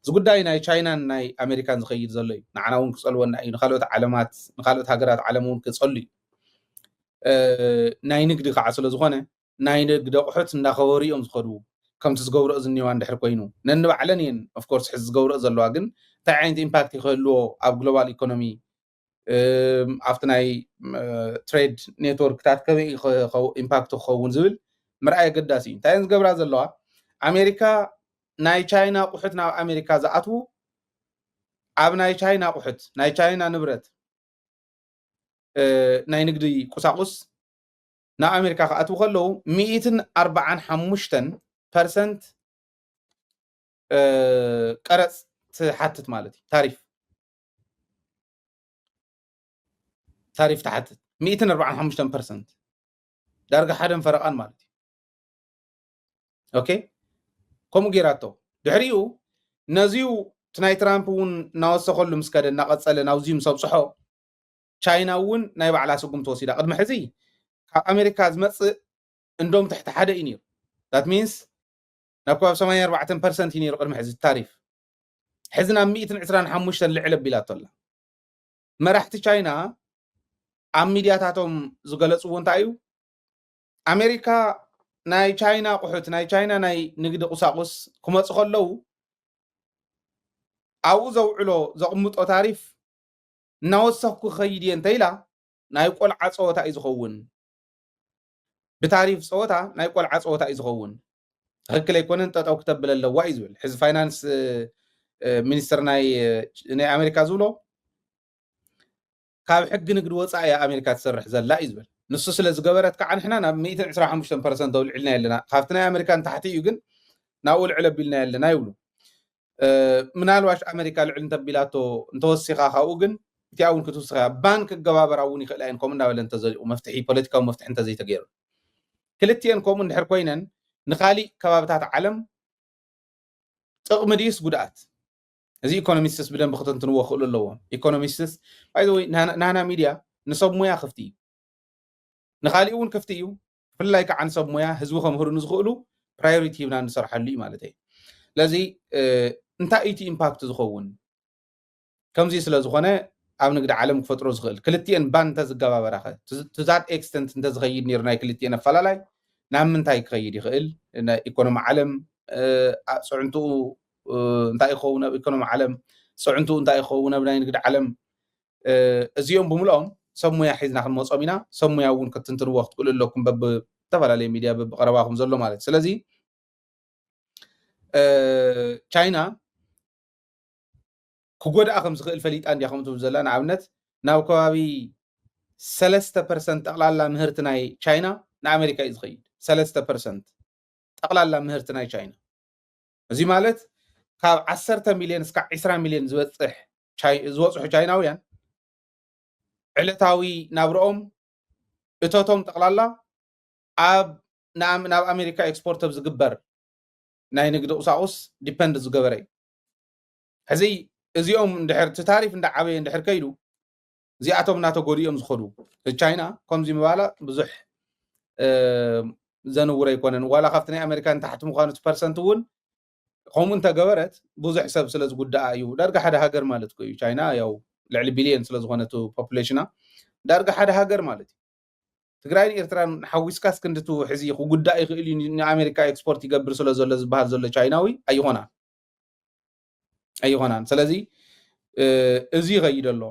ዝጉዳይ ናይ ቻይናን ናይ ኣሜሪካን ዝኸይድ ዘሎ እዩ ንዓና እውን ክፀልወና እዩ ንካልኦት ዓለማት ንካልኦት ሃገራት ዓለም እውን ክፀሉ እዩ ናይ ንግዲ ከዓ ስለ ዝኾነ ናይ ንግዲ ኣቑሑት እንዳኸበሩ እዮም ዝኸዱ ከምቲ ዝገብርኦ ዝኒዋ እንድሕር ኮይኑ ነንባዕለን እየን ኦፍኮርስ ሕዚ ዝገብርኦ ዘለዋ ግን እንታይ ዓይነት ኢምፓክት ይክህልዎ ኣብ ግሎባል ኢኮኖሚ ኣብቲ ናይ ትሬድ ኔትወርክታት ከመይ ኢምፓክት ክኸውን ዝብል ምርኣይ ኣገዳሲ እዩ እንታይ ዝገብራ ዘለዋ ኣሜሪካ ናይ ቻይና ኣቑሑት ናብ ኣሜሪካ ዝኣትዉ ኣብ ናይ ቻይና ኣቑሑት ናይ ቻይና ንብረት ናይ ንግዲ ቁሳቁስ ናብ ኣሜሪካ ክኣትዉ ከለዉ 145% ቀረፅ ትሓትት ማለት እዩ ታሪፍ تحتت 145% ዳርጋ ሓደን ፈረቃን ማለት እዩ ኦኬ ከምኡ ጌራቶ ድሕሪኡ ነዚኡ ትናይ ትራምፕ እውን እናወሰኸሉ ምስ ከደ እናቐፀለ ናብዚኡ ምስ ኣብፅሖ ቻይና እውን ናይ ባዕላ ስጉም ተወሲዳ ቅድሚ ሕዚ ካብ ኣሜሪካ ዝመፅእ እንዶም ትሕቲ ሓደ እዩ ነይሩ ዳት ሚንስ ናብ ከባቢ 84% እዩ ነይሩ ቅድሚ ሕዚ ታሪፍ ሕዚ ናብ 125 ልዕል ኣቢላቶ ኣላ መራሕቲ ቻይና ኣብ ሚድያታቶም ዝገለፅዎ እንታይ እዩ ኣሜሪካ ናይ ቻይና ኣቑሑት ናይ ቻይና ናይ ንግዲ ቁሳቁስ ክመፁ ከለዉ ኣብኡ ዘውዕሎ ዘቕምጦ ታሪፍ እናወሰኽኩ ክኸይድ እየ እንተኢላ ናይ ቆልዓ ፀወታ እዩ ዝኸውን ብታሪፍ ፀወታ ናይ ቆልዓ ፀወታ እዩ ዝኸውን ትክክል ኣይኮነን ጠጠው ክተብል ኣለዋ እዩ ዝብል ሕዚ ፋይናንስ ሚኒስትር ናይ ኣሜሪካ ዝብሎ ካብ ሕጊ ንግዲ ወፃኢ ኣሜሪካ ትሰርሕ ዘላ እዩ ዝብል ንሱ ስለ ዝገበረት ከዓ ንሕና ናብ 125% ውልዕልና ኣለና ካብቲ ናይ ኣሜሪካን ታሕቲ እዩ ግን ናብኡ ልዕል ኣቢልና ኣለና ይብሉ ምናልባሽ ኣሜሪካ ልዕል እንተቢላቶ እንተወሲኻ ካብኡ ግን እቲኣ እውን ክትውስኻ ባንክ ክገባበራ እውን ይኽእላ እየን ከምኡ እናበለ እንተዘሪኡ መፍትሒ ፖለቲካዊ መፍትሒ እንተዘይተገይሩ ክልቲአን ከምኡ እንድሕር ኮይነን ንካሊእ ከባብታት ዓለም ጥቕሚ ድዩስ ጉድኣት እዚ ኢኮኖሚስትስ ብደንብ ክትንትንዎ ክእሉ ኣለዎም ኢኮኖሚስትስ ባይ ዘ ወይ ናና ሚድያ ንሰብ ሞያ ክፍቲ እዩ ንካሊእ እውን ክፍቲ እዩ ብፍላይ ከዓ ንሰብ ሞያ ህዝቢ ከምህሩ ንዝኽእሉ ፕራዮሪቲ ሂብና ንሰርሐሉ እዩ ማለት እዩ ስለዚ እንታይ እቲ ኢምፓክት ዝኸውን ከምዚ ስለ ዝኾነ ኣብ ንግዲ ዓለም ክፈጥሮ ዝኽእል ክልቲአን ባን እንተዝገባበራ ኸ ትዛት ኤክስተንት እንተዝኸይድ ነይሩ ናይ ክልቲአን ኣፈላላይ ናብ ምንታይ ክኸይድ ይኽእል ናይ ኢኮኖሚ ዓለም ፅዕንትኡ እንታይ ይኸውን ኣብ ኢኮኖሚ ዓለም ፅዕንትኡ እንታይ ይኸውን ኣብ ናይ ንግዲ ዓለም እዚኦም ብምልኦም ሰብ ሞያ ሒዝና ክንመፆም ኢና ሰብ ሞያ እውን ክትንትንዎ ክትክእሉ ኣለኩም በብተፈላለየ ሚድያ በብቀረባኹም ዘሎ ማለት ስለዚ ቻይና ክጎዳኣ ከም ዝኽእል ፈሊጣ እንድያ ከምኡ ትብል ዘላ ንኣብነት ናብ ከባቢ 3% ጠቕላላ ምህርቲ ናይ ቻይና ንኣሜሪካ እዩ ዝኸይድ 3% ጠቕላላ ምህርቲ ናይ ቻይና እዚ ማለት ካብ 10 ሚልዮን እስካብ 20 ሚልዮን ዝበፅሑ ቻይናውያን ዕለታዊ ናብርኦም እቶቶም ጠቕላላ ናብ ኣሜሪካ ኤክስፖርት ኣብ ዝግበር ናይ ንግዲ ቁሳቁስ ዲፐንድ ዝገበረ እዩ ሕዚ እዚኦም እንድሕር እቲ ታሪፍ እንዳዓበየ እንድሕር ከይዱ እዚኣቶም እናተጎዲኦም ዝኸዱ ቻይና ከምዚ ምባላ ብዙሕ ዘንውር ኣይኮነን ዋላ ካብቲ ናይ ኣሜሪካን ታሕቲ ምዃኑ እቲ ፐርሰንት እውን ከምኡ እንተገበረት ብዙሕ ሰብ ስለ ዝጉዳኣ እዩ ዳርጋ ሓደ ሃገር ማለት እዩ ቻይና ያው ልዕሊ ቢልዮን ስለ ዝኾነቱ ፖፑሌሽና ዳርጋ ሓደ ሃገር ማለት እዩ ትግራይን ኤርትራን ሓዊስካስ ክንድቱ ሕዚ ክጉዳእ ይኽእል እዩ ንኣሜሪካ ኤክስፖርት ይገብር ስለ ዘሎ ዝበሃል ዘሎ ቻይናዊ ኣይኾናን ስለዚ እዚ ይኸይድ ኣሎ